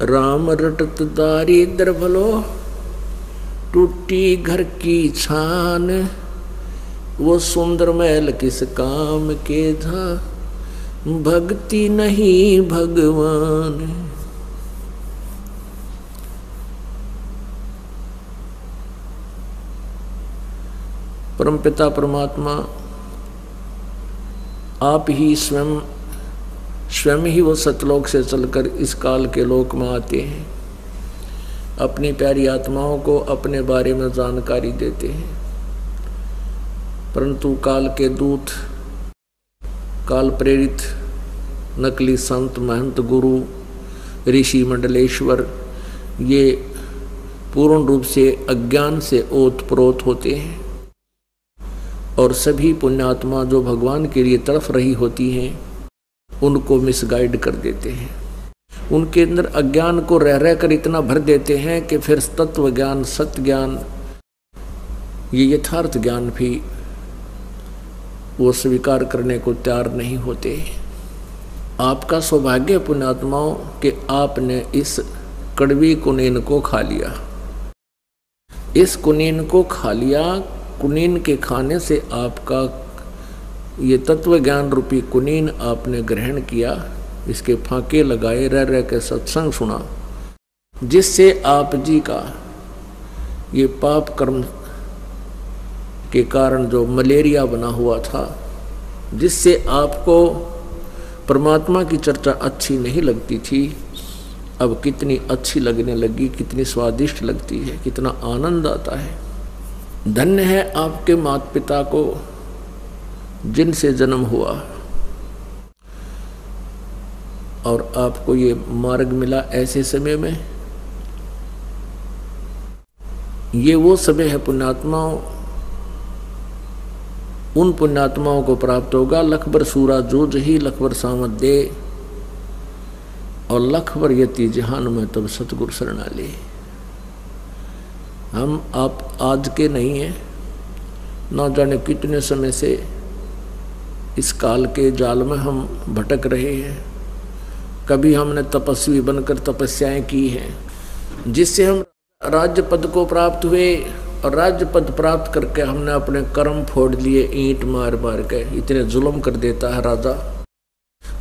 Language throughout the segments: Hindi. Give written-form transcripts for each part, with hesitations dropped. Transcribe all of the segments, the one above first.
राम रटत दारिद्र भलो, टूटी घर की छान। वो सुंदर महल किस काम के था, भक्ति नहीं भगवान। परमपिता परमात्मा आप ही स्वयं ही वो सतलोक से चलकर इस काल के लोक में आते हैं, अपनी प्यारी आत्माओं को अपने बारे में जानकारी देते हैं। परंतु काल के दूत, काल प्रेरित नकली संत, महंत, गुरु, ऋषि, मंडलेश्वर, ये पूर्ण रूप से अज्ञान से ओतप्रोत होते हैं और सभी पुण्यात्मा जो भगवान के लिए तरफ रही होती हैं उनको मिसगाइड कर देते हैं। उनके अंदर अज्ञान को रह रह कर इतना भर देते हैं कि फिर तत्व ज्ञान, सत्य ज्ञान, ये यथार्थ ज्ञान भी वो स्वीकार करने को तैयार नहीं होते। आपका सौभाग्य पुण्यात्माओं कि आपने इस कड़वी कुनीन को खा लिया। इस कुनीन को खा लिया। कुनीन के खाने से आपका ये तत्व ज्ञान रूपी कुनीन आपने ग्रहण किया, इसके फांके लगाए, रह रह के सत्संग सुना, जिससे आप जी का ये पाप कर्म के कारण जो मलेरिया बना हुआ था, जिससे आपको परमात्मा की चर्चा अच्छी नहीं लगती थी, अब कितनी अच्छी लगने लगी, कितनी स्वादिष्ट लगती है, कितना आनंद आता है। धन्य है आपके माता पिता को जिनसे जन्म हुआ और आपको ये मार्ग मिला ऐसे समय में। ये वो समय है पुण्यात्माओं, उन पुण्यात्माओं को प्राप्त होगा लखबर सूरा जूझ ही, लखबर सामत दे और लखबर यति जहान में तब सतगुरु शरणा ले। हम आप आज के नहीं हैं, ना जाने कितने समय से इस काल के जाल में हम भटक रहे हैं। कभी हमने तपस्वी बनकर तपस्याएं की हैं जिससे हम राज्य पद को प्राप्त हुए, और राज्य पद प्राप्त करके हमने अपने कर्म फोड़ लिए ईंट मार मार के। इतने जुल्म कर देता है राजा,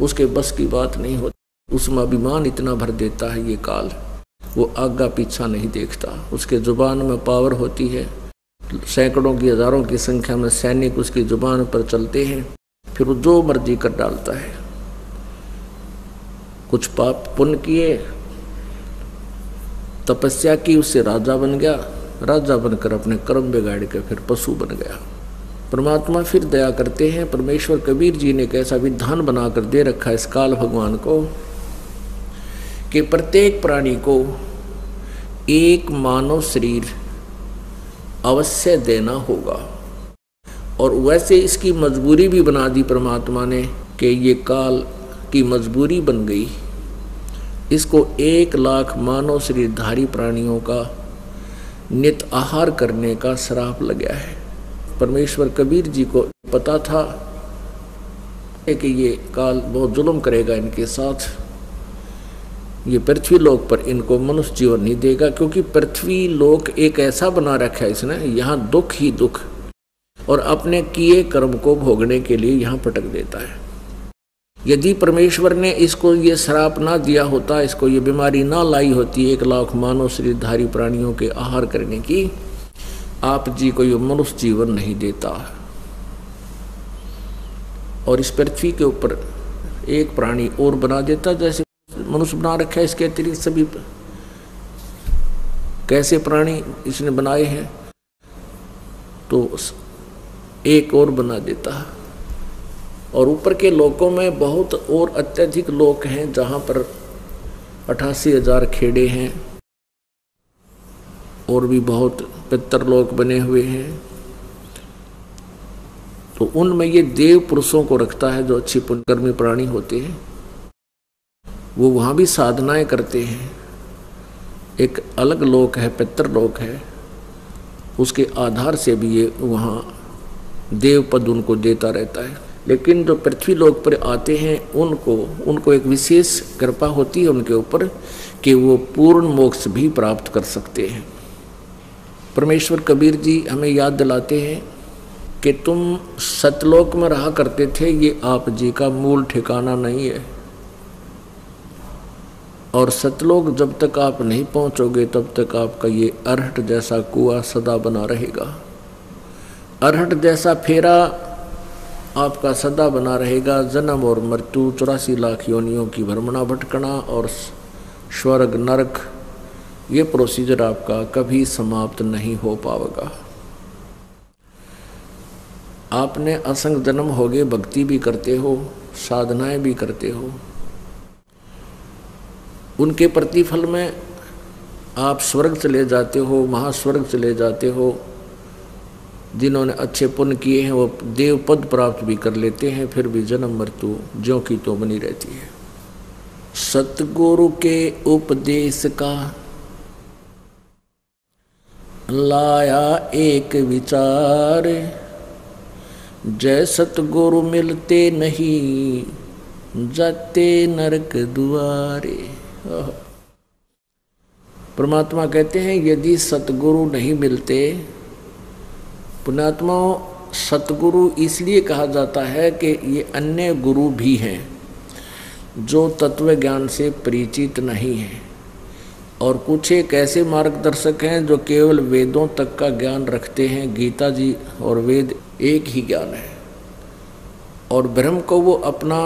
उसके बस की बात नहीं होती। उसमें अभिमान इतना भर देता है ये काल, वो आगा पीछा नहीं देखता। उसके जुबान में पावर होती है, सैकड़ों की, हजारों की संख्या में सैनिक उसकी जुबान पर चलते हैं, फिर वो जो मर्जी कर डालता है। कुछ पाप पुण्य किए, तपस्या की, उससे राजा बन गया, राजा बनकर अपने कर्म बिगाड़ के फिर पशु बन गया। परमात्मा फिर दया करते हैं। परमेश्वर कबीर जी ने कैसा विधान बनाकर दे रखा है इस काल भगवान को कि प्रत्येक प्राणी को एक मानव शरीर अवश्य देना होगा, और वैसे इसकी मजबूरी भी बना दी परमात्मा ने कि ये काल की मजबूरी बन गई। इसको 1 लाख मानव शरीरधारी प्राणियों का नित आहार करने का श्राप लग गया है। परमेश्वर कबीर जी को पता था कि ये काल बहुत जुल्म करेगा इनके साथ, ये पृथ्वी लोक पर इनको मनुष्य जीवन नहीं देगा, क्योंकि पृथ्वी लोक एक ऐसा बना रखा है इसने, यहाँ दुख ही दुख, और अपने किए कर्म को भोगने के लिए यहाँ पटक देता है। यदि परमेश्वर ने इसको ये श्राप ना दिया होता, इसको ये बीमारी ना लाई होती 1 लाख मानव शरीरधारी प्राणियों के आहार करने की, आप जी को ये मनुष्य जीवन नहीं देता। और इस पृथ्वी के ऊपर एक प्राणी और बना देता, जैसे मनुष्य बना रखा है, इसके अतिरिक्त सभी कैसे प्राणी इसने बनाए हैं, तो एक और बना देता है। और ऊपर के लोकों में बहुत और अत्यधिक लोक हैं जहाँ पर 88,000 खेड़े हैं, और भी बहुत पितरलोक बने हुए हैं। तो उनमें ये देव पुरुषों को रखता है जो अच्छी पुण्यकर्मी प्राणी होते हैं, वो वहाँ भी साधनाएं करते हैं। एक अलग लोक है, पितरलोक है, उसके आधार से भी ये वहाँ देव पद उनको देता रहता है। लेकिन जो पृथ्वी लोक पर आते हैं उनको एक विशेष कृपा होती है उनके ऊपर कि वो पूर्ण मोक्ष भी प्राप्त कर सकते हैं। परमेश्वर कबीर जी हमें याद दिलाते हैं कि तुम सतलोक में रहा करते थे, ये आप जी का मूल ठिकाना नहीं है। और सतलोक जब तक आप नहीं पहुंचोगे तब तक आपका ये अरहट जैसा कुआं सदा बना रहेगा। अरहट जैसा फेरा आपका सदा बना रहेगा। जन्म और मृत्यु, 84 लाख योनियों की भ्रमणा भटकना और स्वर्ग नरक, ये प्रोसीजर आपका कभी समाप्त नहीं हो पाएगा। आपने असंग जन्म हो गए, भक्ति भी करते हो, साधनाएं भी करते हो, उनके प्रतिफल में आप स्वर्ग चले जाते हो, महास्वर्ग चले जाते हो। जिन्होंने अच्छे पुण्य किए हैं वो देव पद प्राप्त भी कर लेते हैं, फिर भी जन्म मृत्यु ज्यों की तो बनी रहती है। सतगुरु के उपदेश का लाया एक विचार, जय सतगुरु मिलते नहीं जाते नरक दुआरे। परमात्मा कहते हैं यदि सतगुरु नहीं मिलते, पुण्यात्मा सतगुरु इसलिए कहा जाता है कि ये अन्य गुरु भी हैं जो तत्व ज्ञान से परिचित नहीं हैं, और कुछ एक ऐसे मार्गदर्शक हैं जो केवल वेदों तक का ज्ञान रखते हैं। गीता जी और वेद एक ही ज्ञान है, और ब्रह्म को वो अपना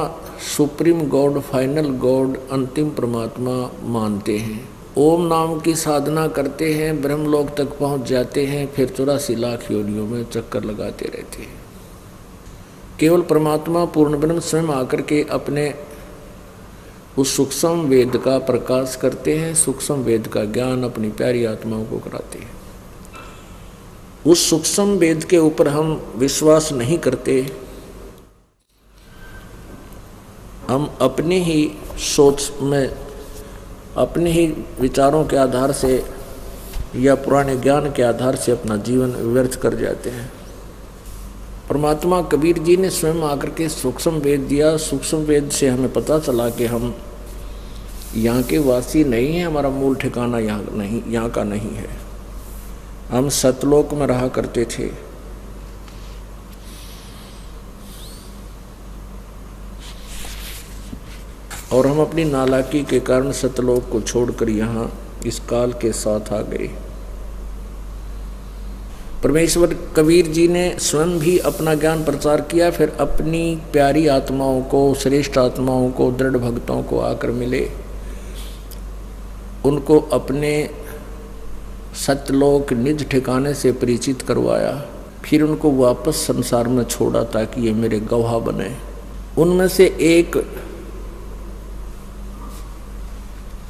सुप्रीम गॉड, फाइनल गॉड, अंतिम परमात्मा मानते हैं। ओम नाम की साधना करते हैं, ब्रह्मलोक तक पहुंच जाते हैं, फिर 84 लाख योनियों में चक्कर लगाते रहते हैं। केवल परमात्मा पूर्ण ब्रह्म स्वयं आकर के अपने उस सूक्ष्म वेद का प्रकाश करते हैं, सूक्ष्म वेद का ज्ञान अपनी प्यारी आत्माओं को कराते हैं। उस सूक्ष्म वेद के ऊपर हम विश्वास नहीं करते, हम अपने ही सोच में, अपने ही विचारों के आधार से या पुराने ज्ञान के आधार से अपना जीवन व्यर्थ कर जाते हैं। परमात्मा कबीर जी ने स्वयं आकर के सूक्ष्म वेद दिया। सूक्ष्म वेद से हमें पता चला कि हम यहाँ के वासी नहीं हैं, हमारा मूल ठिकाना यहाँ का नहीं है। हम सतलोक में रहा करते थे। और हम अपनी नालायकी के कारण सतलोक को छोड़कर यहाँ इस काल के साथ आ गए। परमेश्वर कबीर जी ने स्वयं भी अपना ज्ञान प्रचार किया, फिर अपनी प्यारी आत्माओं को, श्रेष्ठ आत्माओं को, दृढ़ भक्तों को आकर मिले, उनको अपने सतलोक निज ठिकाने से परिचित करवाया, फिर उनको वापस संसार में छोड़ा ताकि ये मेरे गवाह बने। उनमें से एक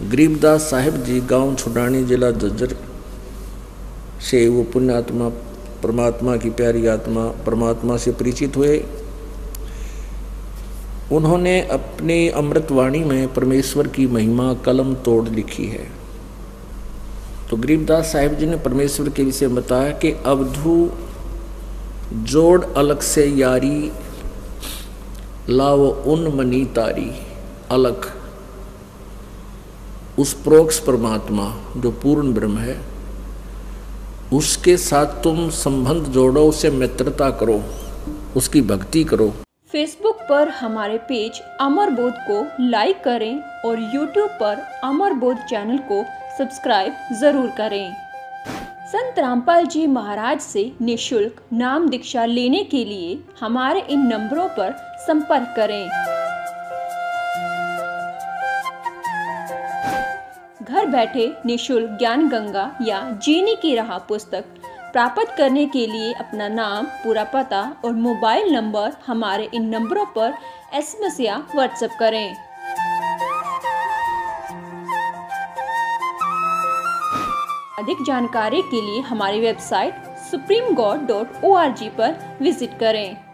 गरीबदास साहिब जी, गांव छुडानी, जिला झज्जर से वो पुण्यात्मा, परमात्मा की प्यारी आत्मा, परमात्मा से परिचित हुए। उन्होंने अपनी अमृतवाणी में परमेश्वर की महिमा कलम तोड़ लिखी है। तो गरीबदास साहिब जी ने परमेश्वर के विषय बताया कि अवधू जोड़ अलग से यारी, लाओ उन मनी तारी। अलग उस प्रोक्ष परमात्मा जो पूर्ण ब्रह्म है, उसके साथ तुम संबंध जोड़ो, उससे मित्रता करो, उसकी भक्ति करो। फेसबुक पर हमारे पेज अमर बोध को लाइक करें और यूट्यूब पर अमर बोध चैनल को सब्सक्राइब जरूर करें। संत रामपाल जी महाराज से निःशुल्क नाम दीक्षा लेने के लिए हमारे इन नंबरों पर संपर्क करें। घर बैठे निःशुल्क ज्ञान गंगा या जीने की राह पुस्तक प्राप्त करने के लिए अपना नाम, पूरा पता और मोबाइल नंबर हमारे इन नंबरों पर SMS या व्हाट्सएप करें। अधिक जानकारी के लिए हमारी वेबसाइट supremegod.org पर विजिट करें।